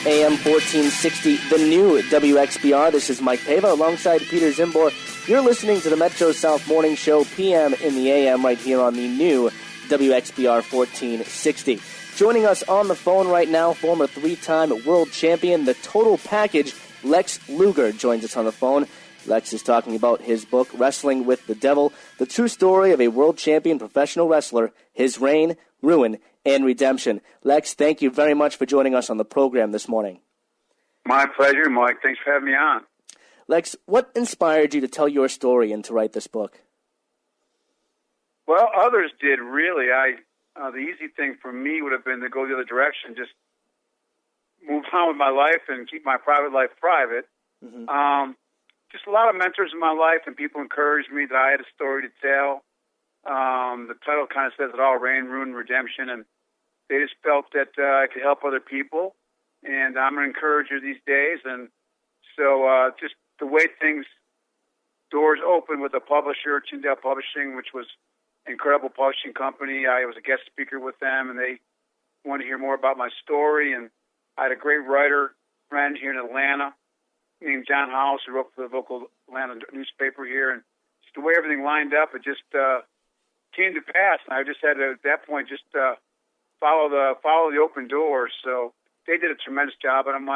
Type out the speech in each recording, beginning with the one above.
AM 1460, the new WXBR. This is Mike Paiva alongside Peter Zimbor. You're listening to the Metro South Morning Show, PM in the AM, right here on the new WXBR 1460. Joining us on the phone right now, former three-time world champion, the total package, Lex Luger joins us on the phone. Lex is talking about his book, Wrestling with the Devil, the true story of a world champion professional wrestler, his reign, ruin, and redemption. Lex, thank you very much for joining us on the program this morning. My pleasure, Mike. Thanks for having me on. Lex, what inspired you to tell your story and to write this book? Well, others did, really. The easy thing for me would have been to go the other direction, just move on with my life and keep my private life private. Mm-hmm. Just a lot of mentors in my life, and people encouraged me that I had a story to tell. The title kind of says it all, Reign, Ruin, Redemption, and they just felt that I could help other people, and I'm an encourager these days, and so just the way doors opened with a publisher, Tyndale Publishing, which was an incredible publishing company. I was a guest speaker with them, and they wanted to hear more about my story, and I had a great writer friend here in Atlanta named John House, who wrote for the local Atlanta newspaper here, and just the way everything lined up, it just came to pass. And I just had to, at that point, just follow the open doors. So they did a tremendous job, and I'm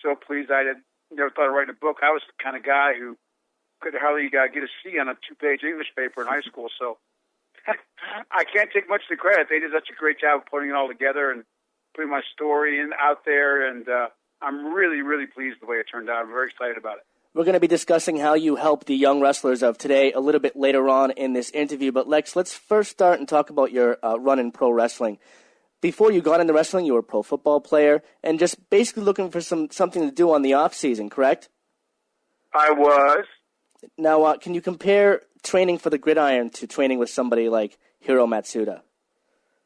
so pleased. I never thought of writing a book. I was the kind of guy who could hardly get a C on a 2-page English paper in high school. So I can't take much of the credit. They did such a great job of putting it all together and putting my story out there, and I'm really, really pleased the way it turned out. I'm very excited about it. We're going to be discussing how you help the young wrestlers of today a little bit later on in this interview. But Lex, let's first start and talk about your run in pro wrestling. Before you got into wrestling, you were a pro football player and just basically looking for something to do on the off season, correct? I was. Now, can you compare training for the gridiron to training with somebody like Hiro Matsuda?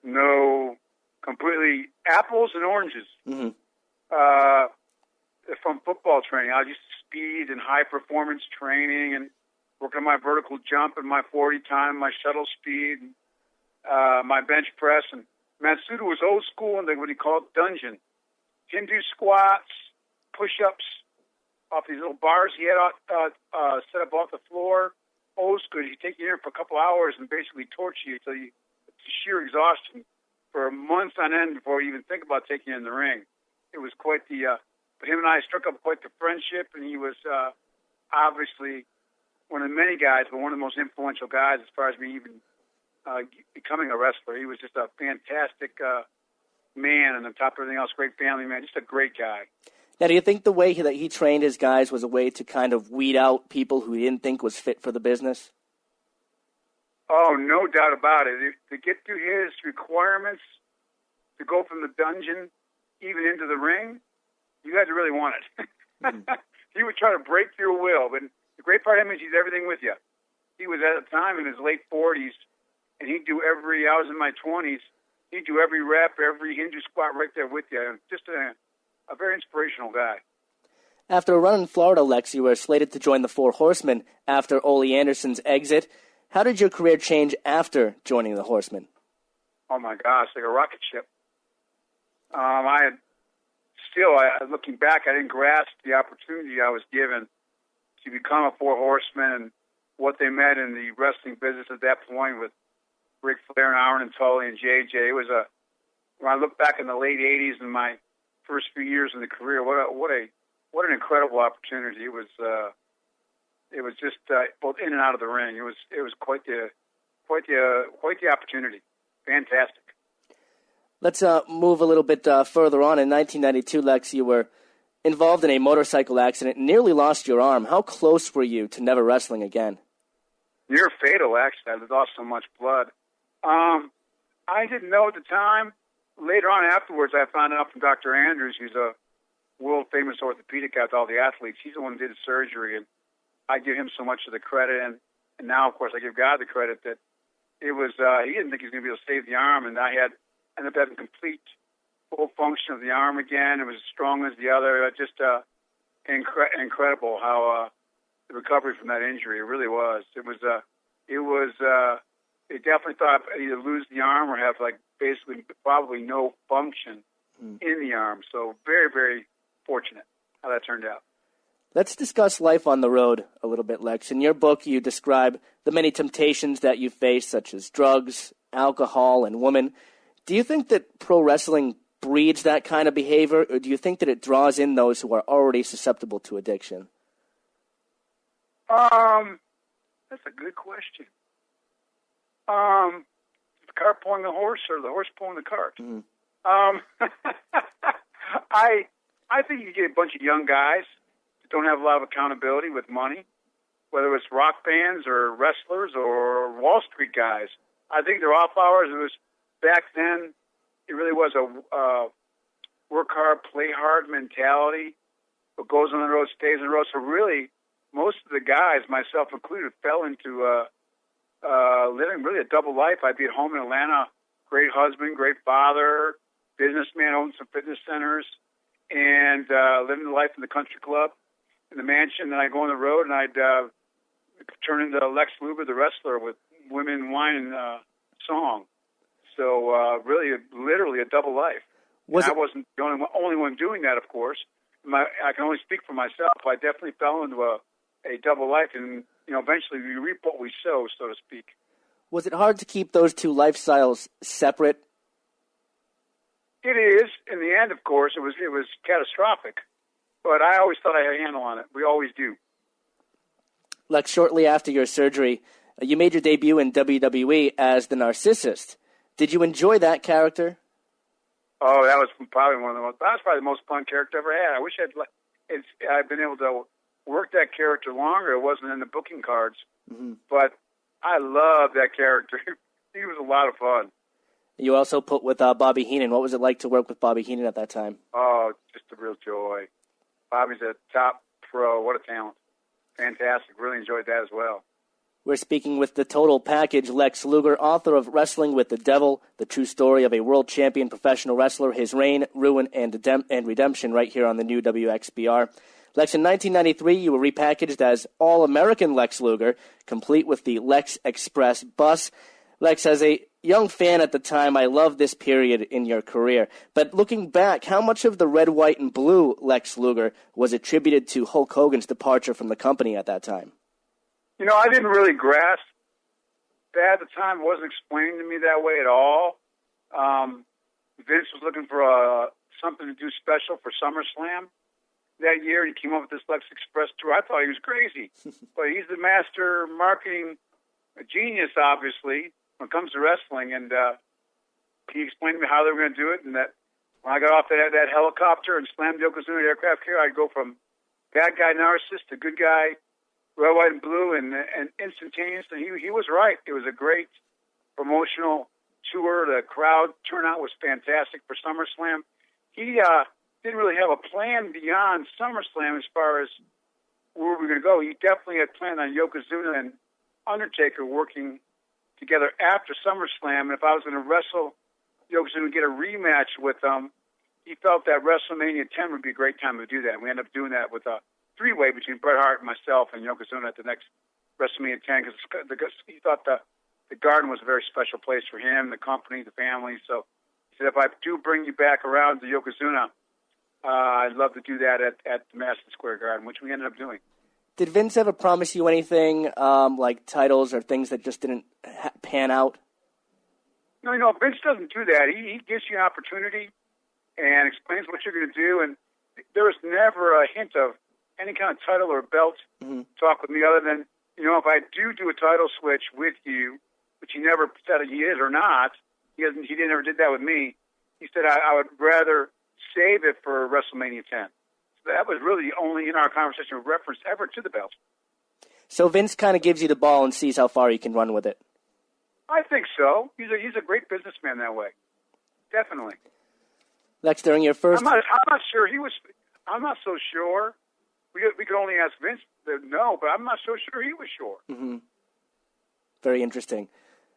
No, completely apples and oranges. Mm-hmm. From football training, I used to speed and high performance training and working on my vertical jump and my 40 time, my shuttle speed, and, my bench press. And Matsuda was old school and what he called dungeon. Hindu squats, push-ups off these little bars he had set up off the floor. Old school. He'd take you in for a couple hours and basically torture you to sheer exhaustion for months on end before you even think about taking you in the ring. It was quite but him and I struck up quite the friendship, and he was obviously one of the many guys, but one of the most influential guys as far as me even becoming a wrestler. He was just a fantastic man, and on top of everything else, great family man, just a great guy. Now, do you think the way that he trained his guys was a way to kind of weed out people who he didn't think was fit for the business? Oh, no doubt about it. To get through his requirements, to go from the dungeon even into the ring, you had to really want it. Mm-hmm. He would try to break your will, but the great part of him is he's everything with you. He was at a time in his late 40s, and I was in my 20s, he'd do every rep, every Hindu squat right there with you. Just a very inspirational guy. After a run in Florida, Lex, you were slated to join the Four Horsemen after Ole Anderson's exit. How did your career change after joining the Horsemen? Oh, my gosh, like a rocket ship. Looking back, I didn't grasp the opportunity I was given to become a Four Horsemen and what they meant in the wrestling business at that point with Ric Flair and Arn and Tully and JJ. It was when I look back in the late 80s and my first few years in the career, what an incredible opportunity. It was just both in and out of the ring. It was quite the opportunity. Fantastic. Let's move a little bit further on. In 1992, Lex, you were involved in a motorcycle accident and nearly lost your arm. How close were you to never wrestling again? Near fatal, actually. I lost so much blood. I didn't know at the time. Later on afterwards, I found out from Dr. Andrews, who's a world-famous orthopedic guy with all the athletes. He's the one who did the surgery, and I give him so much of the credit. And now, of course, I give God the credit that it was he didn't think he was going to be able to save the arm, and I ended up having complete full function of the arm again. It was as strong as the other. Just incredible how the recovery from that injury. It really was. It was definitely thought I'd either lose the arm or have basically probably no function in the arm. So very, very fortunate how that turned out. Let's discuss life on the road a little bit, Lex. In your book, you describe the many temptations that you face, such as drugs, alcohol, and women. Do you think that pro wrestling breeds that kind of behavior, or do you think that it draws in those who are already susceptible to addiction? That's a good question. The cart pulling the horse or the horse pulling the cart? Mm-hmm. I think you get a bunch of young guys that don't have a lot of accountability with money, whether it's rock bands or wrestlers or Wall Street guys. I think they're off hours. It was back then. It really was a work hard, play hard mentality. What goes on the road stays on the road. So really, most of the guys, myself included, fell into living really a double life. I'd be at home in Atlanta, great husband, great father, businessman, owned some fitness centers, and living the life in the country club, in the mansion. Then I'd go on the road, and I'd turn into Lex Luger, the wrestler, with women, wine, and song. So really, literally a double life. I wasn't the only one doing that, of course. I can only speak for myself. I definitely fell into a double life, and eventually we reap what we sow, so to speak. Was it hard to keep those two lifestyles separate? It is. In the end, of course, it was catastrophic. But I always thought I had a handle on it. We always do. Lex, shortly after your surgery, you made your debut in WWE as the Narcissist. Did you enjoy that character? Oh, that was probably the most fun character I ever had. I wish I'd been able to work that character longer. It wasn't in the booking cards. Mm-hmm. But I love that character. He was a lot of fun. You also put with Bobby Heenan. What was it like to work with Bobby Heenan at that time? Oh, just a real joy. Bobby's a top pro. What a talent. Fantastic. Really enjoyed that as well. We're speaking with the total package, Lex Luger, author of Wrestling with the Devil, the true story of a world champion professional wrestler, his reign, ruin, and redemption, right here on the new WXBR. Lex, in 1993, you were repackaged as All-American Lex Luger, complete with the Lex Express bus. Lex, as a young fan at the time, I loved this period in your career. But looking back, how much of the red, white, and blue Lex Luger was attributed to Hulk Hogan's departure from the company at that time? I didn't really grasp that at the time. It wasn't explained to me that way at all. Vince was looking for something to do special for SummerSlam that year. He came up with this Lex Express tour. I thought he was crazy. But he's the master marketing genius, obviously, when it comes to wrestling. And he explained to me how they were going to do it, and that when I got off that helicopter and slammed Yokozuna aircraft carrier, I'd go from bad guy Narcissist to good guy red, white, and blue, and instantaneously. He was right. It was a great promotional tour. The crowd turnout was fantastic for SummerSlam. He didn't really have a plan beyond SummerSlam as far as where we were going to go. He definitely had planned on Yokozuna and Undertaker working together after SummerSlam. And if I was going to wrestle Yokozuna and get a rematch with them, he felt that WrestleMania 10 would be a great time to do that. And we ended up doing that with a three-way between Bret Hart, myself, and Yokozuna at the next WrestleMania 10 because he thought the Garden was a very special place for him, the company, the family. So he said, if I do bring you back around to Yokozuna, I'd love to do that at the Madison Square Garden, which we ended up doing. Did Vince ever promise you anything like titles or things that just didn't pan out? No, Vince doesn't do that. He gives you an opportunity and explains what you're going to do, and there was never a hint of any kind of title or belt talk with me other than, if I do a title switch with you, which he never said he is or not, he never did that with me. He said I would rather save it for WrestleMania 10. So that was really only in our conversation a reference ever to the belt. So Vince kind of gives you the ball and sees how far you can run with it. I think so. He's a great businessman that way. Definitely. Lex, during your first... I'm not sure. I'm not so sure. We could only ask Vince to know, but I'm not so sure he was sure. Mm-hmm. Very interesting.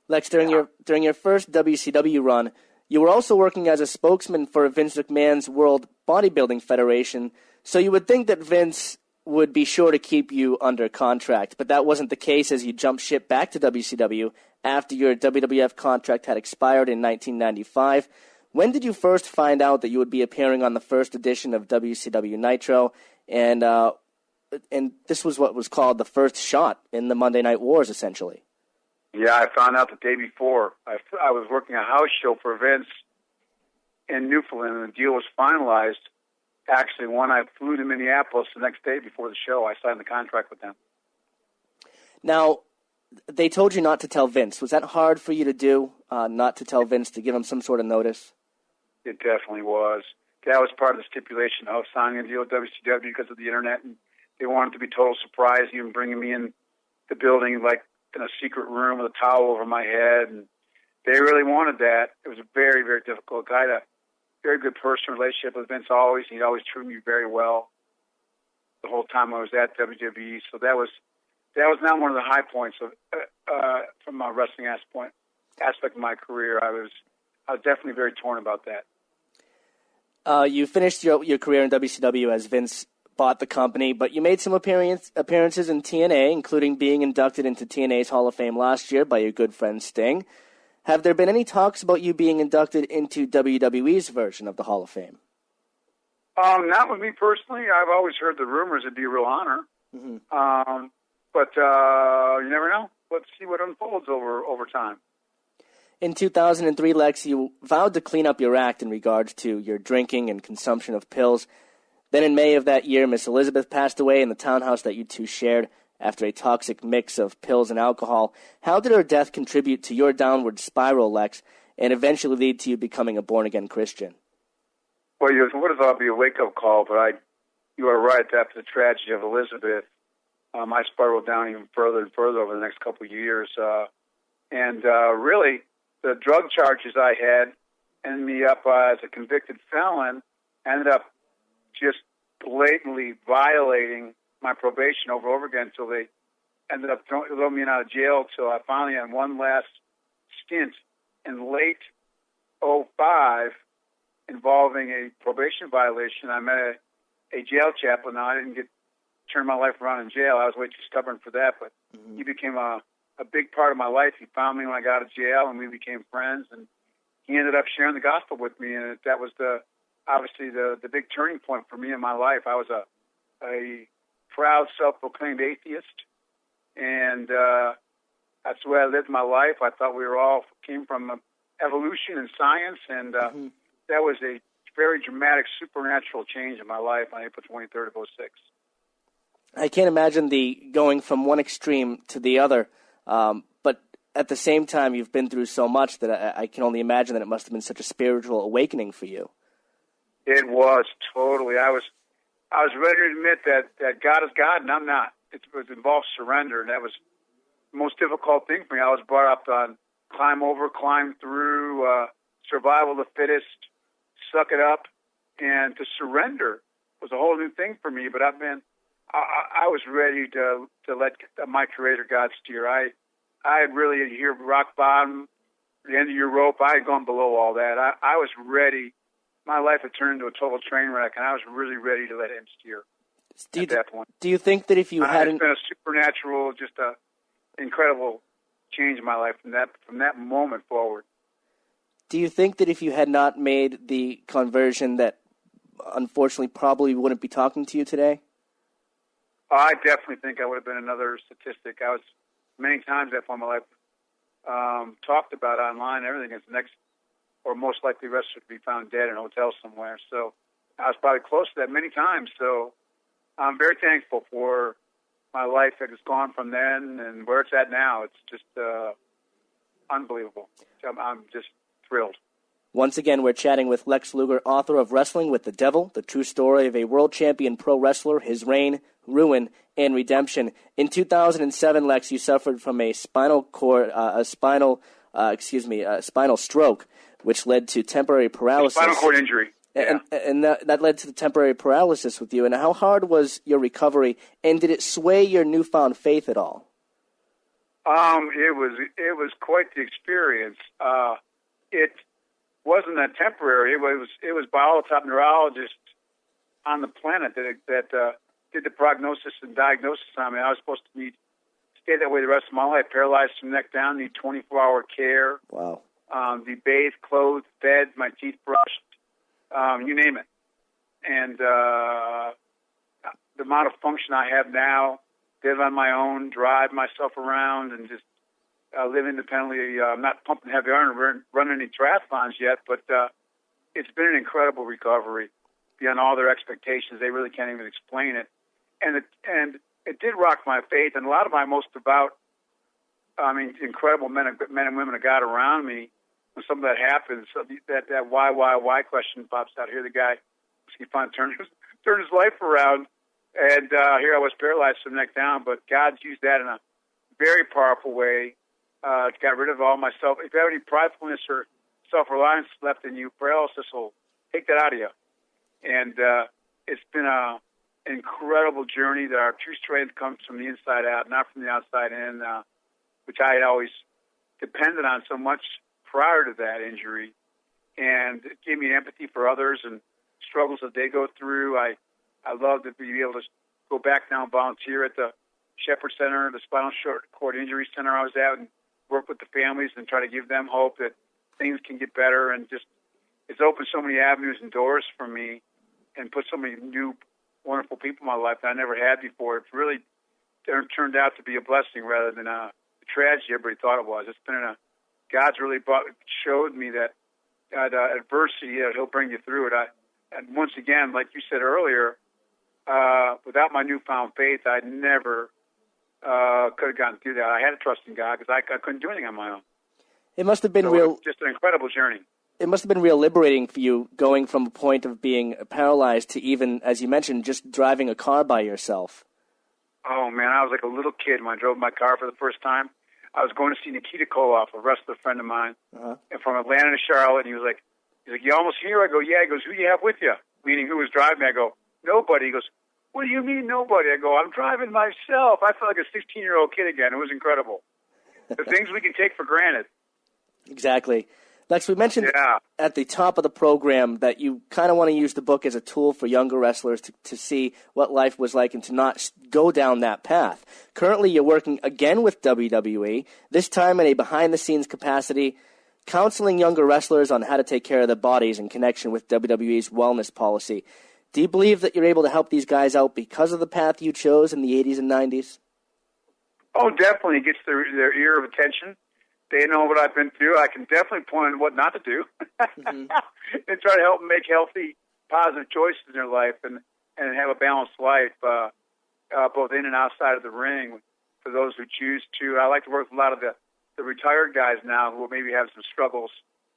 Lex, during your first WCW run, you were also working as a spokesman for Vince McMahon's World Bodybuilding Federation, so you would think that Vince would be sure to keep you under contract, but that wasn't the case as you jumped ship back to WCW after your WWF contract had expired in 1995. When did you first find out that you would be appearing on the first edition of WCW Nitro? And this was what was called the first shot in the Monday Night Wars, essentially. Yeah, I found out the day before. I was working a house show for Vince in Newfoundland, and the deal was finalized. Actually, when I flew to Minneapolis the next day before the show, I signed the contract with them. Now, they told you not to tell Vince. Was that hard for you to do, not to tell Vince, to give him some sort of notice? It definitely was. That was part of the stipulation of signing a deal with WCW because of the Internet, and they wanted it to be total surprise, even bringing me in the building like in a secret room with a towel over my head, and they really wanted that. It was a very, very difficult guy. A very good personal relationship with Vince always. He always treated me very well the whole time I was at WWE. So that was not one of the high points of from my wrestling aspect of my career. I was definitely very torn about that. You finished your career in WCW as Vince bought the company, but you made some appearances in TNA, including being inducted into TNA's Hall of Fame last year by your good friend Sting. Have there been any talks about you being inducted into WWE's version of the Hall of Fame? Not with me personally. I've always heard the rumors. It'd be a real honor. Mm-hmm. But you never know. Let's see what unfolds over time. In 2003, Lex, you vowed to clean up your act in regards to your drinking and consumption of pills. Then in May of that year, Miss Elizabeth passed away in the townhouse that you two shared after a toxic mix of pills and alcohol. How did her death contribute to your downward spiral, Lex, and eventually lead to you becoming a born-again Christian? Well, it would have be a wake-up call, but you are right. After the tragedy of Elizabeth, I spiraled down even further and further over the next couple of years. Really, the drug charges I had ended me up as a convicted felon, ended up just blatantly violating my probation over and over again until they ended up throwing me out of jail till I finally had one last stint in late 2005 involving a probation violation. I met a jail chaplain. Now, I didn't turn my life around in jail. I was way too stubborn for that, but he became a big part of my life. He found me when I got out of jail, and we became friends, and he ended up sharing the gospel with me, and that was obviously the big turning point for me in my life. I was a proud, self-proclaimed atheist, and that's the way I lived my life. I thought we came from evolution and science, and that was a very dramatic, supernatural change in my life on April 23rd of 2006. I can't imagine the going from one extreme to the other, but at the same time, you've been through so much that I can only imagine that it must have been such a spiritual awakening for you. It was totally. I was ready to admit that God is God and I'm not. It involved surrender, and that was the most difficult thing for me. I was brought up on climb over, climb through, survival of the fittest, suck it up, and to surrender was a whole new thing for me. But I was ready to let my Creator God steer. I had really hit rock bottom, the end of your rope. I had gone below all that. I was ready. My life had turned into a total train wreck, and I was really ready to let Him steer at that point. Do you think that if you hadn't... It's been a supernatural, just a incredible change in my life from that moment forward. Do you think that if you had not made the conversion that unfortunately probably wouldn't be talking to you today? I definitely think I would have been another statistic. I was many times that point in my life talked about online, everything as the next or most likely wrestler to be found dead in a hotel somewhere. So I was probably close to that many times. So I'm very thankful for my life that has gone from then and where it's at now. It's just unbelievable. I'm just thrilled. Once again, we're chatting with Lex Luger, author of Wrestling with the Devil, the true story of a world champion pro wrestler, his reign, ruin, and redemption. In 2007, Lex, you suffered from a spinal stroke, which led to temporary paralysis. Spinal cord injury. Yeah. And that led to the temporary paralysis with you. And how hard was your recovery, and did it sway your newfound faith at all? It was quite the experience. It wasn't a temporary. It was by all the top neurologists on the planet that did the prognosis and diagnosis on me. I was supposed to need stay that way the rest of my life. Paralyzed from neck down, need 24-hour care. Wow. Be bathed, clothed, fed, my teeth brushed, you name it. And the amount of function I have now, live on my own, drive myself around, and just live independently. I'm not pumping heavy iron or running any triathlons yet, but it's been an incredible recovery beyond all their expectations. They really can't even explain it. And it did rock my faith, and a lot of my most devout, incredible men and women of God around me. When something that happens, so that why question pops out. Here the guy, he finally turned his life around, and here I was paralyzed from the neck down. But God's used that in a very powerful way. Got rid of all my self. If you have any pridefulness or self-reliance left in you, paralysis will take that out of you. And it's been an incredible journey that our true strength comes from the inside out, not from the outside in, which I had always depended on so much prior to that injury. And it gave me empathy for others and struggles that they go through. I love to be able to go back now and volunteer at the Shepherd Center, the Spinal Cord Injury Center I was at, and work with the families and try to give them hope that things can get better. And just it's opened so many avenues and doors for me and put so many new, wonderful people in my life that I never had before. It's really turned out to be a blessing rather than a tragedy everybody thought it was. It's been God's really showed me that adversity, He'll bring you through it. And once again, like you said earlier, without my newfound faith, I never could have gotten through that. I had to trust in God because I couldn't do anything on my own. It must have been just an incredible journey. It must have been real liberating for you going from a point of being paralyzed to even, as you mentioned, just driving a car by yourself. Oh, man, I was like a little kid when I drove my car for the first time. I was going to see Nikita Koloff, a wrestler friend of mine, and from Atlanta to Charlotte. And he was like, you almost here? I go, yeah. He goes, who do you have with you? Meaning who was driving me? I go, nobody. He goes, what do you mean nobody? I go, I'm driving myself. I felt like a 16-year-old kid again. It was incredible. The things we can take for granted. Exactly. Lex, we mentioned at the top of the program that you kind of want to use the book as a tool for younger wrestlers to see what life was like and to not go down that path. Currently, you're working again with WWE, this time in a behind-the-scenes capacity, counseling younger wrestlers on how to take care of their bodies in connection with WWE's wellness policy. Do you believe that you're able to help these guys out because of the path you chose in the 80s and 90s? Oh, definitely. It gets their ear of attention. They know what I've been through. I can definitely point out what not to do and try to help them make healthy, positive choices in their life and have a balanced life, both in and outside of the ring for those who choose to. I like to work with a lot of the retired guys now who maybe have some struggles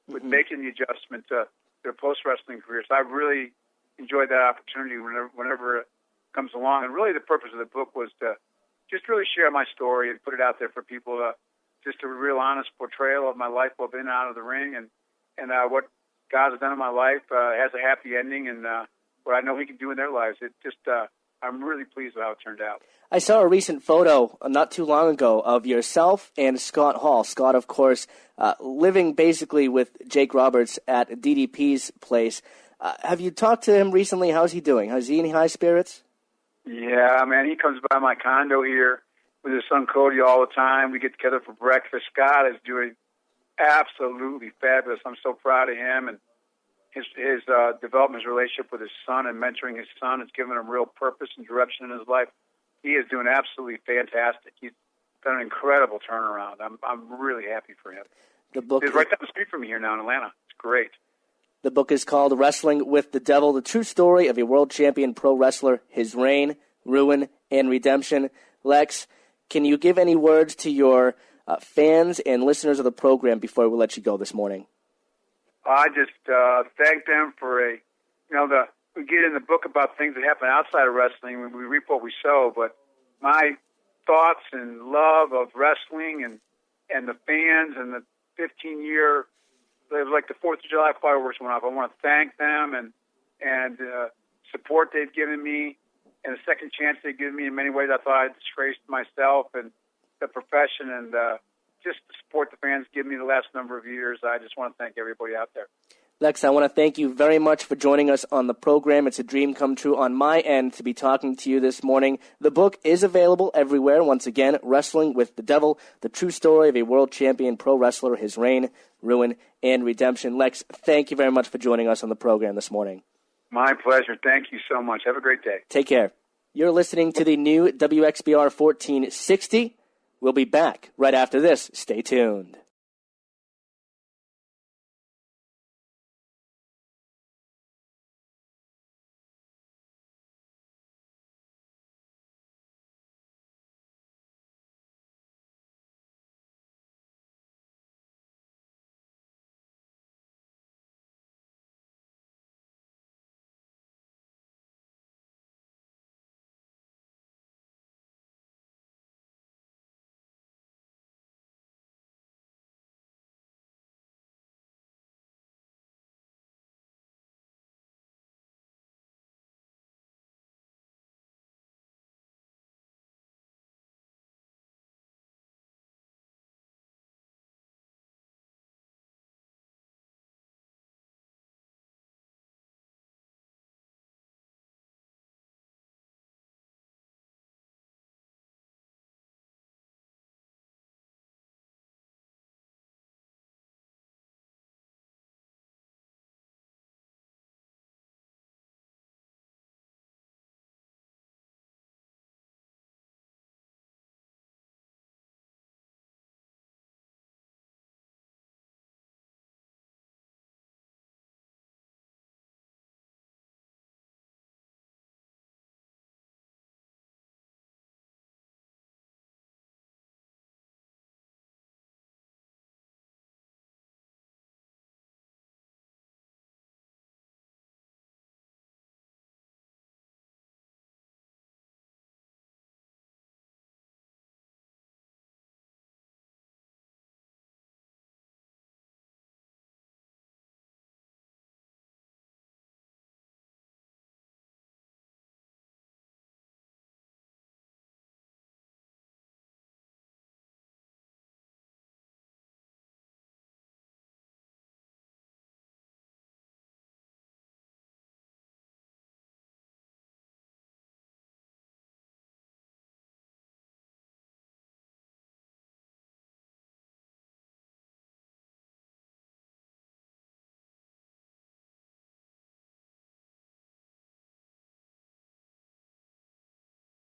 with making the adjustment to their post-wrestling careers. I really enjoyed that opportunity whenever it comes along. And really the purpose of the book was to just really share my story and put it out there for people just a real honest portrayal of my life both in and out of the ring and what God has done in my life has a happy ending and what I know He can do in their lives. It just I'm really pleased with how it turned out. I saw a recent photo not too long ago of yourself and Scott Hall. Scott, of course, living basically with Jake Roberts at DDP's place. Have you talked to him recently? How's he doing? Is he in high spirits? Yeah, man, he comes by my condo here with his son Cody all the time. We get together for breakfast. Scott is doing absolutely fabulous. I'm so proud of him and his development, his relationship with his son and mentoring his son has given him real purpose and direction in his life. He is doing absolutely fantastic. He's done an incredible turnaround. I'm really happy for him. The book He's right down the street from me here now in Atlanta. It's great. The book is called Wrestling with the Devil, the true story of a world champion pro wrestler, his reign, ruin, and redemption. Lex, can you give any words to your fans and listeners of the program before we let you go this morning? I just thank them for we get in the book about things that happen outside of wrestling when we reap what we sow, but my thoughts and love of wrestling and the fans and the 15-year, like the 4th of July fireworks went off. I want to thank them and support they've given me and a second chance they've given me in many ways. I thought I disgraced myself and the profession and just the support the fans give me the last number of years. I just want to thank everybody out there. Lex, I want to thank you very much for joining us on the program. It's a dream come true on my end to be talking to you this morning. The book is available everywhere. Once again, Wrestling with the Devil, the true story of a world champion pro wrestler, his reign, ruin, and redemption. Lex, thank you very much for joining us on the program this morning. My pleasure. Thank you so much. Have a great day. Take care. You're listening to the new WXBR 1460. We'll be back right after this. Stay tuned.